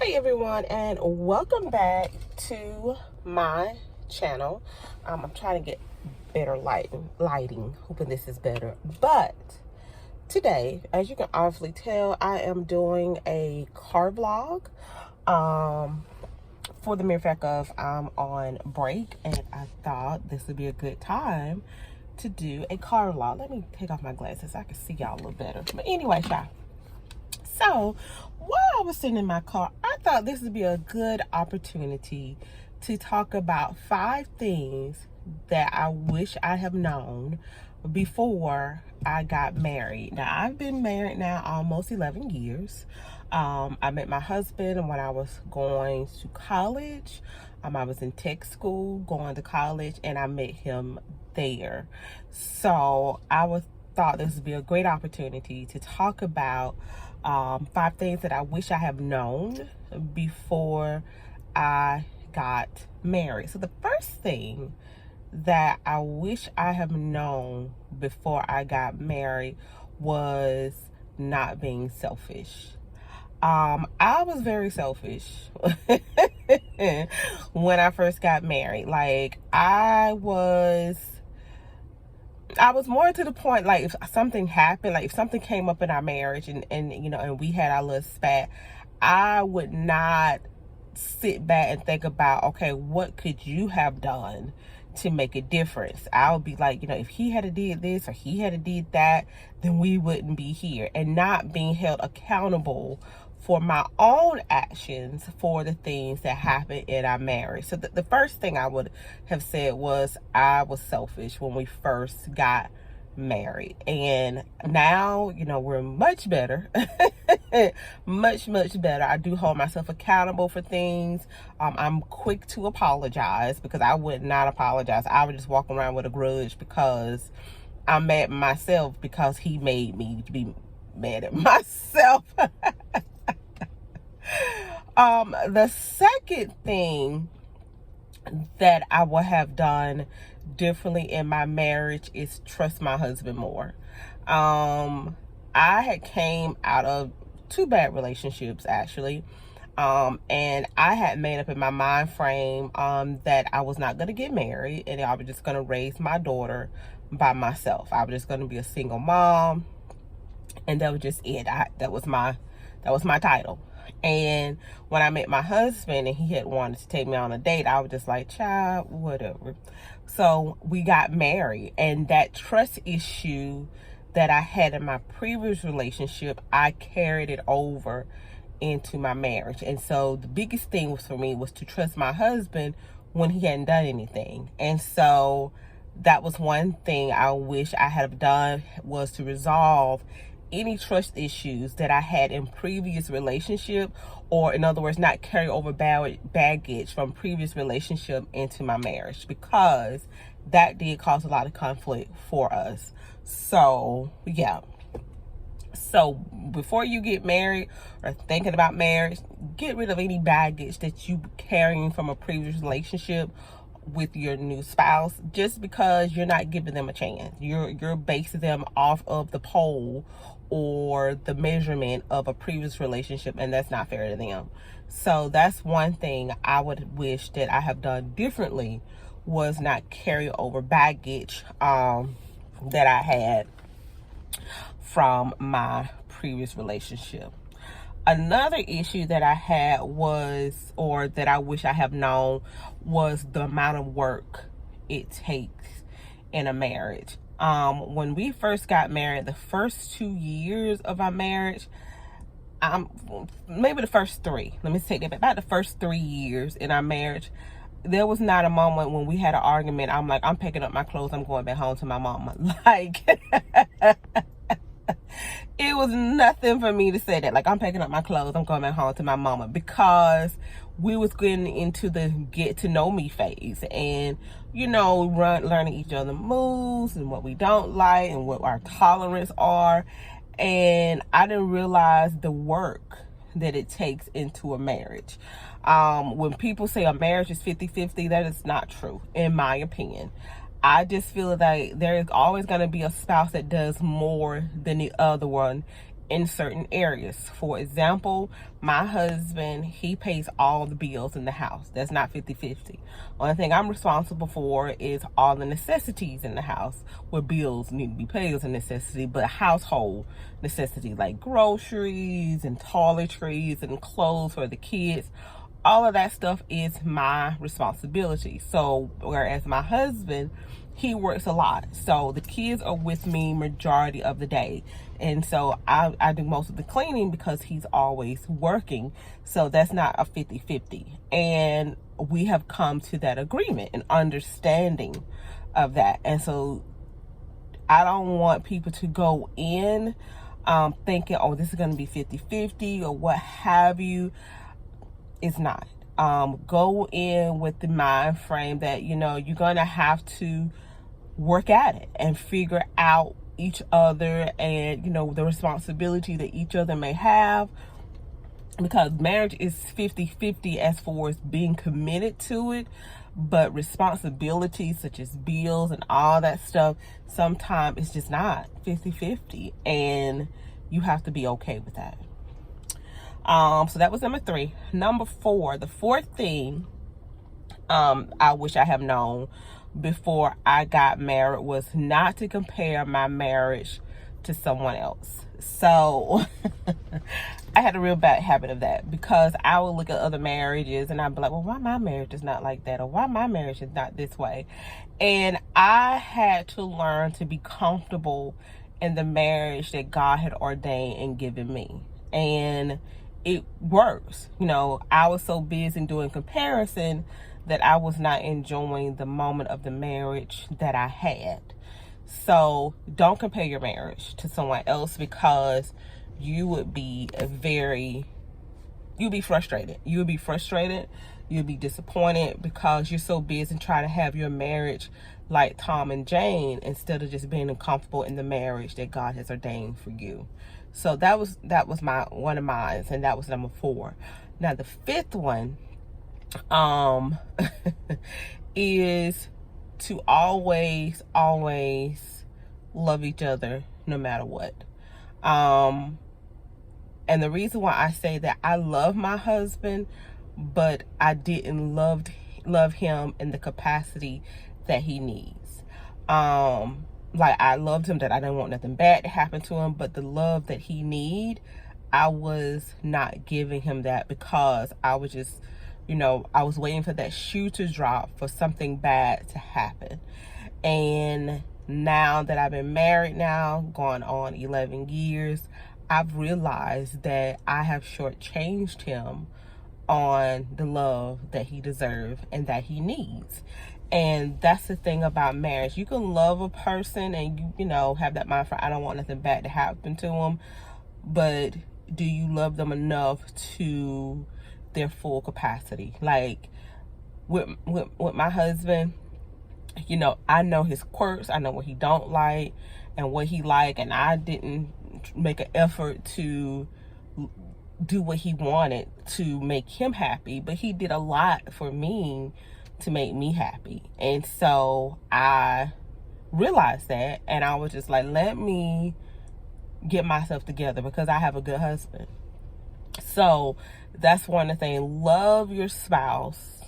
Hey everyone, and welcome back to my channel. I'm trying to get better lighting, hoping this is better. But today, as you can obviously tell, I am doing a car vlog. For the mere fact of I'm on break, and I thought this would be a good time to do a car vlog. Let me take off my glasses so I can see y'all a little better. But anyway, y'all. So while I was sitting in my car, I thought this would be a good opportunity to talk about 5 things that I wish I have known before I got married. Now, I've been married now almost 11 years. I met my husband when I was going to college. I was in tech school going to college, and I met him there. So I thought this would be a great opportunity to talk about 5 things that I wish I have known before I got married. So the first thing that I wish I have known before I got married was not being selfish. I was very selfish when I first got married. Like, I was more to the point, like, if something happened, like if something came up in our marriage and you know, and we had our little spat, I would not sit back and think about, okay, what could you have done to make a difference? I would be like, you know, if he had did this or he had did that, then we wouldn't be here. And not being held accountable for my own actions for the things that happened in our marriage. So the first thing I would have said was I was selfish when we first got married. And now, you know, we're much better. much better. I do hold myself accountable for things. I'm quick to apologize, because I would not apologize. I would just walk around with a grudge because I'm mad at myself because he made me be mad at myself. The second thing that I would have done differently in my marriage is trust my husband more. I had came out of 2 bad relationships, actually. And I had made up in my mind frame that I was not going to get married, and I was just going to raise my daughter by myself. I was just going to be a single mom, and that was just it. That was my title. And when I met my husband and he had wanted to take me on a date, I was just like, child, whatever. So we got married, and that trust issue that I had in my previous relationship, I carried it over into my marriage. And so the biggest thing for me was to trust my husband when he hadn't done anything. And so that was one thing I wish I had done, was to resolve any trust issues that I had in previous relationship, or in other words, not carry over baggage from previous relationship into my marriage, because that did cause a lot of conflict for us. So yeah. So before you get married or thinking about marriage, get rid of any baggage that you carrying from a previous relationship with your new spouse, just because you're not giving them a chance. You're basing them off of the poll or the measurement of a previous relationship, and that's not fair to them. So that's one thing I would wish that I have done differently, was not carry over baggage that I had from my previous relationship. Another issue that I had was, or that I wish I have known, was the amount of work it takes in a marriage. When we first got married, the first 2 years of our marriage, maybe the first 3, let me take that back, about the first 3 years in our marriage, there was not a moment when we had an argument I'm like, I'm picking up my clothes, I'm going back home to my mama. Like, it was nothing for me to say that. Like, I'm packing up my clothes, I'm going back home to my mama, because we was getting into the get to know me phase, and, you know, learning each other's moves and what we don't like and what our tolerance are. And I didn't realize the work that it takes into a marriage. When people say a marriage is 50-50, that is not true, in my opinion. I just feel like there is always going to be a spouse that does more than the other one in certain areas. For example, my husband, he pays all the bills in the house. That's not 50-50. Only thing I'm responsible for is all the necessities in the house, where bills need to be paid as a necessity, but household necessity like groceries and toiletries and clothes for the kids, all of that stuff is my responsibility. So whereas my husband, he works a lot, so the kids are with me majority of the day, and so I do most of the cleaning because he's always working. So that's not a 50-50, and we have come to that agreement and understanding of that. And so I don't want people to go in thinking, oh, this is going to be 50-50 or what have you. It's not. Go in with the mind frame that, you know, you're going to have to work at it and figure out each other and, you know, the responsibility that each other may have, because marriage is 50-50 as far as being committed to it, but responsibilities such as bills and all that stuff, sometimes it's just not 50-50, and you have to be okay with that. So that was number 3. Number 4, the fourth thing I wish I have known before I got married was not to compare my marriage to someone else. So I had a real bad habit of that, because I would look at other marriages and I'd be like, well, why my marriage is not like that, or why my marriage is not this way. And I had to learn to be comfortable in the marriage that God had ordained and given me. And it works. You know, I was so busy doing comparison that I was not enjoying the moment of the marriage that I had. So don't compare your marriage to someone else, because you would be you'd be frustrated. You would be frustrated. You'd be disappointed because you're so busy trying to have your marriage like Tom and Jane, instead of just being comfortable in the marriage that God has ordained for you. So that was one of mine, and that was number 4. Now the 5th one is to always love each other no matter what. And the reason why I say that, I love my husband, but I didn't love him in the capacity that he needs. Like, I loved him that I didn't want nothing bad to happen to him, but the love that he need, I was not giving him that, because I was just, you know, I was waiting for that shoe to drop for something bad to happen. And now that I've been married now, going on 11 years, I've realized that I have shortchanged him on the love that he deserves and that he needs. And that's the thing about marriage. You can love a person and you know, have that mind for, I don't want nothing bad to happen to them, but do you love them enough to their full capacity? Like with my husband, you know, I know his quirks, I know what he don't like and what he like, and I didn't make an effort to do what he wanted to make him happy, but he did a lot for me to make me happy. And so I realized that, and I was just like, let me get myself together, because I have a good husband. So that's one of the things. Love your spouse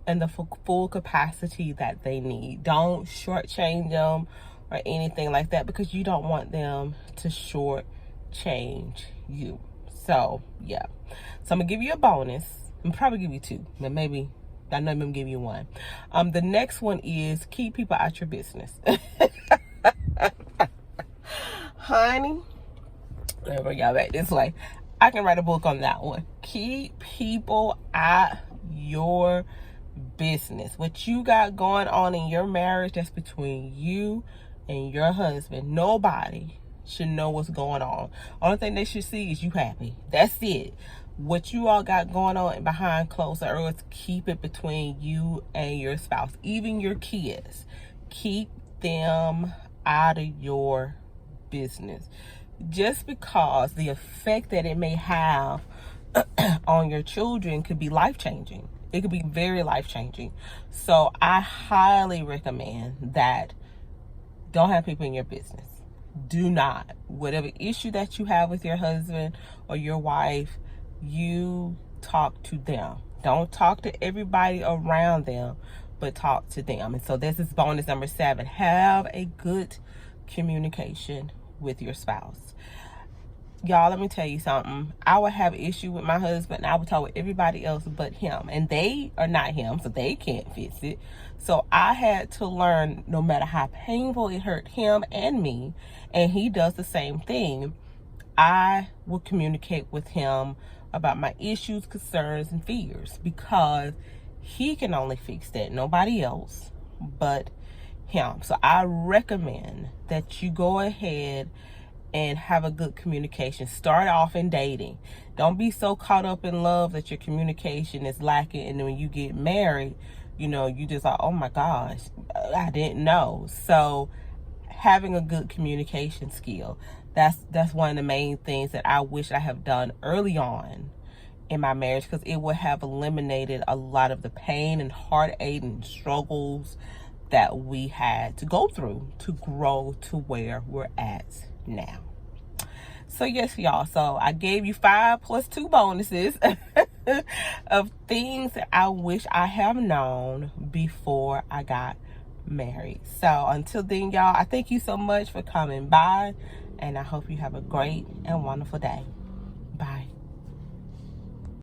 in the full capacity that they need. Don't shortchange them or anything like that, because you don't want them to shortchange you. So yeah, so I'm gonna give you a bonus. I'm probably give you 2, but maybe I know I'm gonna give you 1. The next one is keep people out your business. Honey, let me bring y'all back this way. I can write a book on that one. Keep people out your business. What you got going on in your marriage, that's between you and your husband. Nobody should know what's going on. Only thing they should see is you happy. That's it. What you all got going on behind closed doors, keep it between you and your spouse. Even your kids, keep them out of your business. Just because the effect that it may have on your children could be life-changing. It could be very life-changing. So I highly recommend that don't have people in your business. Do not. Whatever issue that you have with your husband or your wife, you talk to them. Don't talk to everybody around them, but talk to them. And so this is bonus number 7. Have a good communication with your spouse. Y'all, let me tell you something. I would have issue with my husband, and I would talk with everybody else but him. And they are not him, so they can't fix it. So I had to learn, no matter how painful it hurt him and me, and he does the same thing, I will communicate with him about my issues, concerns, and fears, because he can only fix that. Nobody else but him. So I recommend that you go ahead and have a good communication. Start off in dating. Don't be so caught up in love that your communication is lacking, and then when you get married, you know, you just like, oh my gosh, I didn't know. So having a good communication skill, that's one of the main things that I wish I have done early on in my marriage, because it would have eliminated a lot of the pain and heartache and struggles that we had to go through to grow to where we're at now. So yes, y'all, so I gave you 5 plus 2 bonuses of things that I wish I have known before I got married. So until then, y'all, I thank you so much for coming by, and I hope you have a great and wonderful day. Bye.